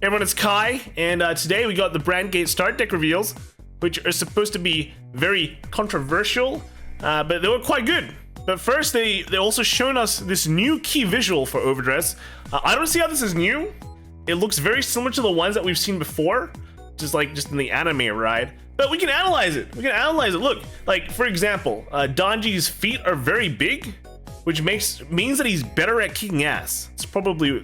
Everyone, it's Kai, and today we got the Vanguard start deck reveals, which are supposed to be very controversial, but they were quite good. But first, they also shown us this new key visual for Overdress. I don't see how this is new. It looks very similar to the ones that we've seen before, just in the anime, right? But we can analyze it. Look, like for example, Danji's feet are very big, which means that he's better at kicking ass. It's probably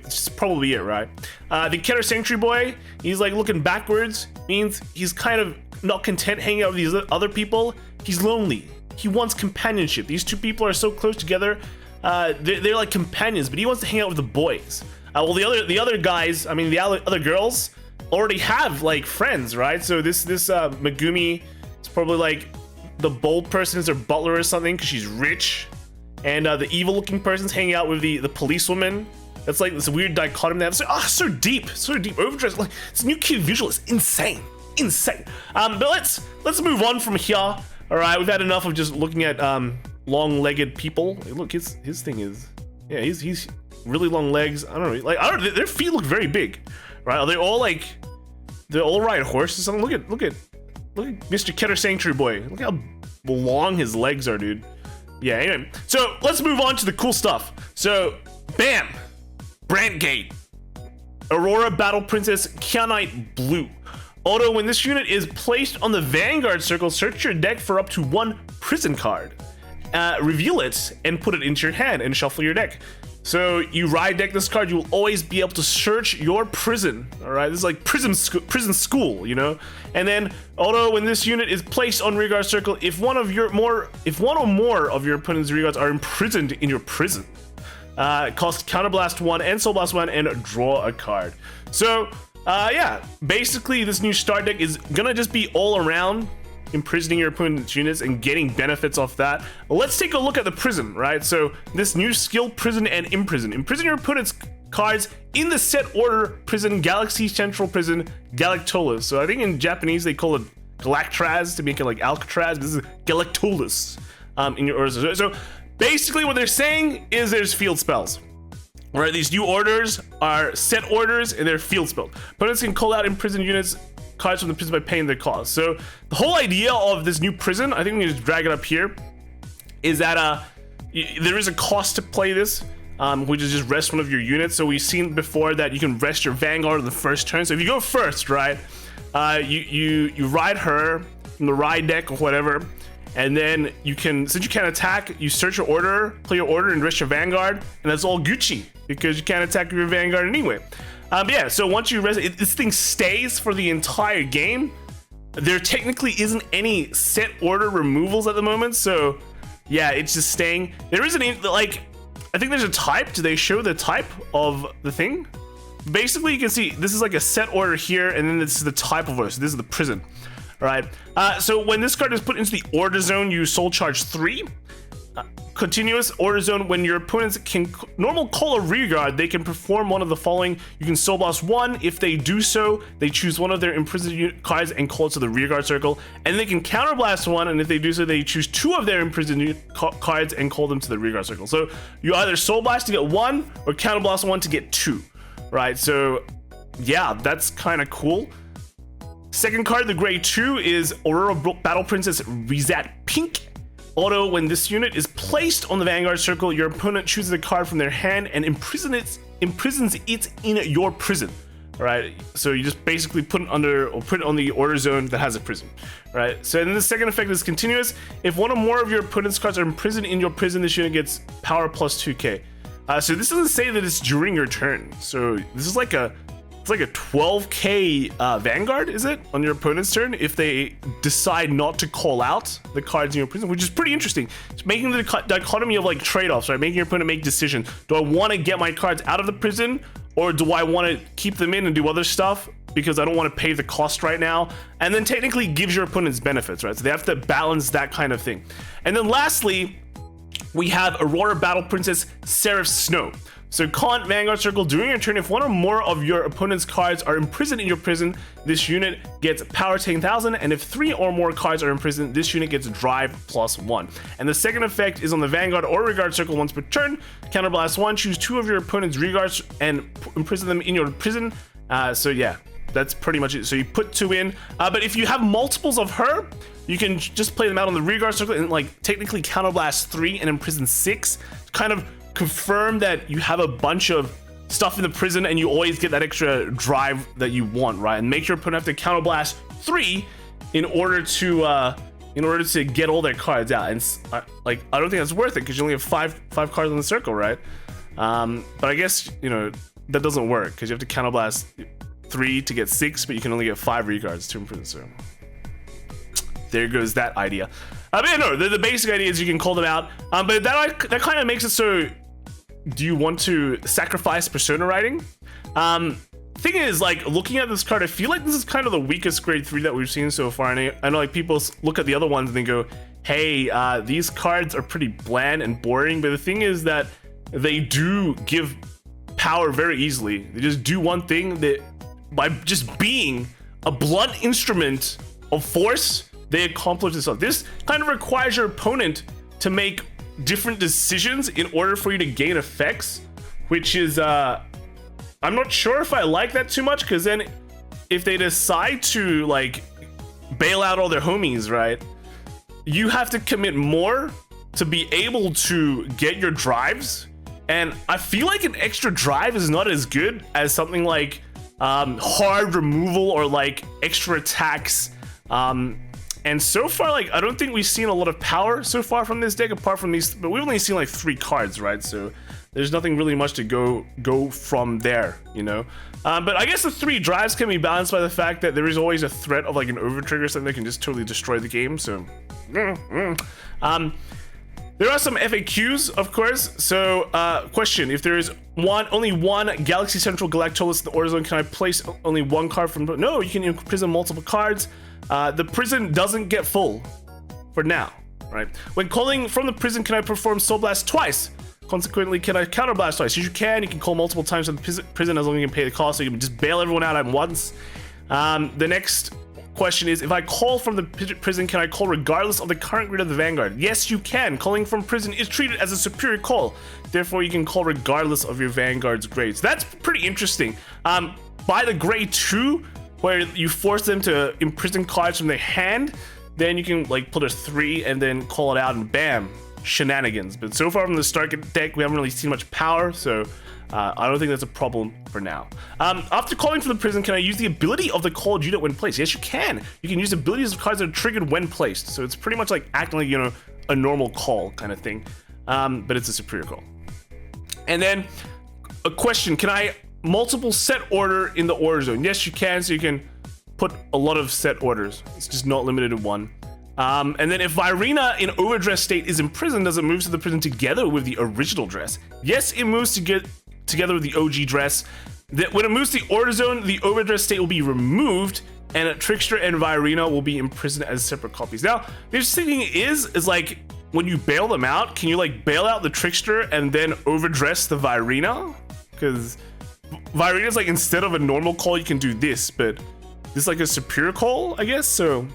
it, right? The Keter Sanctuary Boy, he's like looking backwards, means he's kind of not content hanging out with these other people. He's lonely. He wants companionship. These two people are so close together. They're like companions, but he wants to hang out with the boys. Well, the other guys, I mean the other girls, already have like friends, right? So this Megumi is probably like the bold person is their butler or something because she's rich. And the evil-looking person's hanging out with the policewoman. That's like this weird dichotomy. That's so deep. Overdress. Like this new key visual is insane. But let's move on from here. All right, we've had enough of just looking at long-legged people. Hey, look, his thing is, yeah, he's really long legs. I don't know, their feet look very big, right? Are they all like, they're all ride horses or something? Look at Mr. Keter Sanctuary Boy. Look how long his legs are, dude. Yeah, anyway, so let's move on to the cool stuff. So, bam! Brandgate. Aurora Battle Princess Kyanite Blue. Auto, when this unit is placed on the Vanguard circle, search your deck for up to one prison card. Reveal it and put it into your hand and shuffle your deck. So you ride deck this card, you will always be able to search your prison. All right, this is like prison school, you know. And then, although when this unit is placed on rearguard circle, if one or more of your opponent's rearguards are imprisoned in your prison, cost counterblast 1 and soul blast 1 and draw a card. So yeah, basically this new start deck is gonna just be all around imprisoning your opponent's units and getting benefits off that. Let's take a look at the prison, right? So this new skill, prison and imprison. Imprison your opponent's cards in the set order: prison, galaxy, central prison, Galactolus. So I think in Japanese they call it Galactraz to make it like Alcatraz. This is Galactolus in your orders. So basically what they're saying is there's field spells. All right, these new orders are set orders and they're field spells. Opponents can call out imprisoned units cards from the prison by paying their cost. So the whole idea of this new prison, I think we can just drag it up here, is that there is a cost to play this, which is just rest one of your units. So we've seen before that you can rest your Vanguard on the first turn. So if you go first, right, you ride her from the ride deck or whatever, and then you can, since you can't attack, you search your order, play your order, and rest your Vanguard, and that's all Gucci because you can't attack your Vanguard anyway. But yeah, so once you rest, this thing stays for the entire game. There technically isn't any set order removals at the moment, so yeah, it's just staying. There isn't any, like, I think there's a type. Do they show the type of the thing? Basically, you can see this is like a set order here, and then this is the type of order. So this is the prison, all right? So when this card is put into the order zone, you soul charge 3. Continuous order zone, when your opponents can normal call a rearguard, they can perform one of the following. You can soul blast 1. If they do so, they choose one of their imprisoned cards and call it to the rearguard circle, and they can counterblast 1, and if they do so, they choose 2 of their imprisoned cards and call them to the rearguard circle. So you either soul blast to get 1 or counterblast 1 to get 2, right? So yeah, that's kind of cool. Second card, the Grade 2, is Aurora Battle Princess Rizat Pink. Auto, when this unit is placed on the Vanguard circle, your opponent chooses a card from their hand and imprisons it in your prison. All right, so you just basically put it on the order zone that has a prison. All right, so then the second effect is continuous. If one or more of your opponent's cards are imprisoned in your prison, this unit gets power plus 2k. So this doesn't say that it's during your turn. So this is like a 12k Vanguard, is it, on your opponent's turn if they decide not to call out the cards in your prison, which is pretty interesting. It's making the dichotomy of like trade-offs, right? Making your opponent make decisions. Do I want to get my cards out of the prison, or do I want to keep them in and do other stuff because I don't want to pay the cost right now? And then technically gives your opponents benefits, right? So they have to balance that kind of thing. And then lastly, we have Aurora Battle Princess Seraph Snow. So Con Vanguard Circle, during your turn, if one or more of your opponent's cards are imprisoned in your prison, this unit gets power 10,000, and if 3 or more cards are imprisoned, this unit gets drive plus 1. And the second effect is on the Vanguard or Regard Circle once per turn. Counterblast 1, choose 2 of your opponent's regards and imprison them in your prison. So yeah, that's pretty much it. So you put 2 in, but if you have multiples of her, you can just play them out on the rearguard circle and like technically counterblast 3 and imprison 6 to kind of confirm that you have a bunch of stuff in the prison and you always get that extra drive that you want, right? And make your opponent have to counterblast 3 in order to get all their cards out. And like, I don't think that's worth it because you only have five cards in the circle, right? But I guess, you know, that doesn't work because you have to counterblast 3 to get 6, but you can only get 5 recards to imprison. So there goes that idea. But yeah, no, the basic idea is you can call them out. But that kind of makes it so, do you want to sacrifice persona writing? Thing is, like, looking at this card, I feel like this is kind of the weakest grade 3 that we've seen so far. And I know like people look at the other ones and they go, hey, these cards are pretty bland and boring. But the thing is that they do give power very easily. They just do one thing that by just being a blunt instrument of force, they accomplish this. This kind of requires your opponent to make different decisions in order for you to gain effects, which is I'm not sure if I like that too much, because then if they decide to like bail out all their homies, right, you have to commit more to be able to get your drives. And I feel like an extra drive is not as good as something like hard removal or like extra attacks. And so far, like, I don't think we've seen a lot of power so far from this deck apart from these, but we've only seen like 3 cards, right? So there's nothing really much to go from there, you know? But I guess the 3 drives can be balanced by the fact that there is always a threat of like an overtrigger or something that can just totally destroy the game. So there are some FAQs, of course. So question, if there is only one Galaxy Central Galactolus in the order zone, can I place only 1 card from? No, you can imprison multiple cards. The prison doesn't get full for now, right? When calling from the prison, can I perform Soul Blast twice? Consequently, can I counterblast twice? Yes, you can. You can call multiple times from the prison as long as you can pay the cost, so you can just bail everyone out at once. The next question is, if I call from the prison, can I call regardless of the current grade of the Vanguard? Yes, you can. Calling from prison is treated as a superior call. Therefore, you can call regardless of your Vanguard's grades. That's pretty interesting. By the grade 2, where you force them to imprison cards from their hand, then you can like put a 3 and then call it out and bam, shenanigans. But so far from the start deck, we haven't really seen much power, so I don't think that's a problem for now. After calling from the prison, can I use the ability of the called unit when placed? Yes, you can. You can use abilities of cards that are triggered when placed. So it's pretty much like acting like, you know, a normal call kind of thing. But it's a superior call. And then a question, can I multiple set order in the order zone? Yes, you can. So you can put a lot of set orders. It's just not limited to 1. And then if Virina in overdress state is imprisoned, does it move to the prison together with the original dress? Yes, it moves together with the OG dress. When it moves to the order zone, the overdress state will be removed, and Trickster and Virina will be imprisoned as separate copies. Now, the interesting thing is like when you bail them out, can you like bail out the Trickster and then overdress the Virina? Because Virina's like, instead of a normal call, you can do this, but this is like a superior call, I guess. So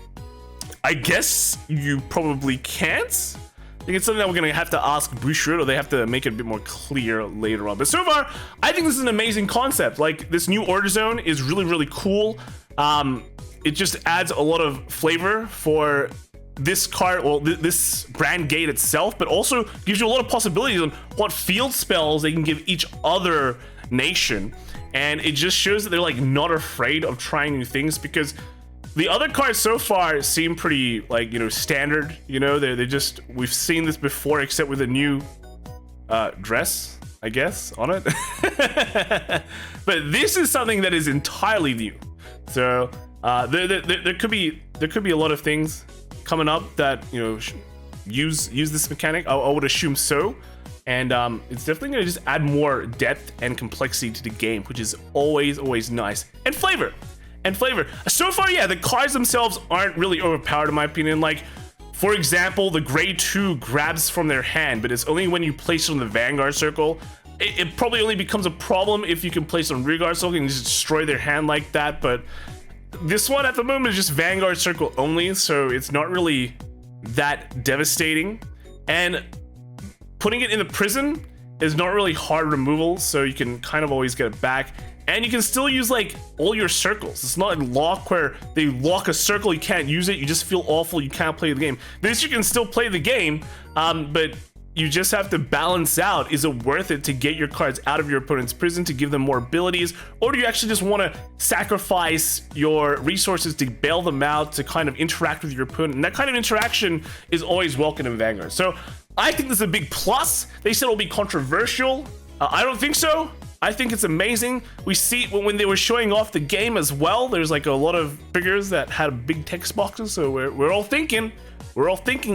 I guess you probably can't. I think it's something that we're gonna have to ask Bushiroad, or they have to make it a bit more clear later on. But so far, I think this is an amazing concept. Like, this new order zone is really, really cool. It just adds a lot of flavor for this card, or this brand gate itself, but also gives you a lot of possibilities on what field spells they can give each other nation. And it just shows that they're like not afraid of trying new things, because the other cards so far seem pretty like, you know, standard. You know, they're just, we've seen this before, except with a new dress, I guess, on it. But this is something that is entirely new. So there could be a lot of things coming up that, you know, use this mechanic. I would assume so. And it's definitely going to just add more depth and complexity to the game, which is always nice. And flavor. So far, yeah, the cards themselves aren't really overpowered in my opinion. Like, for example, the grade 2 grabs from their hand, but it's only when you place it on the Vanguard circle. It probably only becomes a problem if you can place it on Rearguard circle and just destroy their hand like that. But this one at the moment is just Vanguard circle only, so it's not really that devastating. And putting it in the prison is not really hard removal, so you can kind of always get it back. And you can still use like all your circles. It's not like lock where they lock a circle, you can't use it, you just feel awful, you can't play the game. This you can still play the game, but you just have to balance out, is it worth it to get your cards out of your opponent's prison to give them more abilities, or do you actually just want to sacrifice your resources to bail them out, to kind of interact with your opponent? And that kind of interaction is always welcome in Vanguard. So I think this is a big plus. They said it'll be controversial. I don't think so. I think it's amazing. We see when they were showing off the game as well, there's like a lot of figures that had big text boxes, so we're all thinking,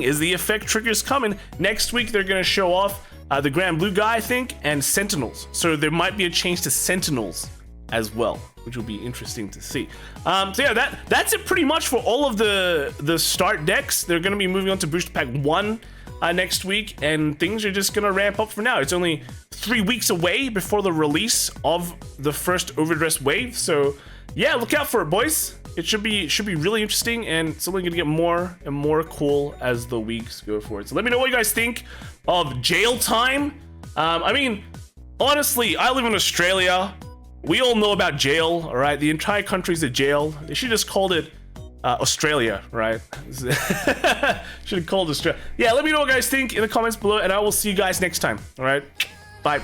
is the effect triggers coming? Next week they're gonna show off the Grand Blue guy, I think, and Sentinels. So there might be a change to Sentinels as well, which will be interesting to see. So yeah, that's it pretty much for all of the start decks. They're gonna be moving on to Booster Pack 1 next week, and things are just gonna ramp up for now. It's only 3 weeks away before the release of the first Overdress wave, so yeah, look out for it, boys. It should be really interesting, and it's only gonna get more and more cool as the weeks go forward. So let me know what you guys think of jail time. I mean, honestly, I live in Australia. We all know about jail, all right? The entire country's a jail. They should just called it Australia, right? Should have called Australia. Yeah, let me know what you guys think in the comments below, and I will see you guys next time. All right, bye.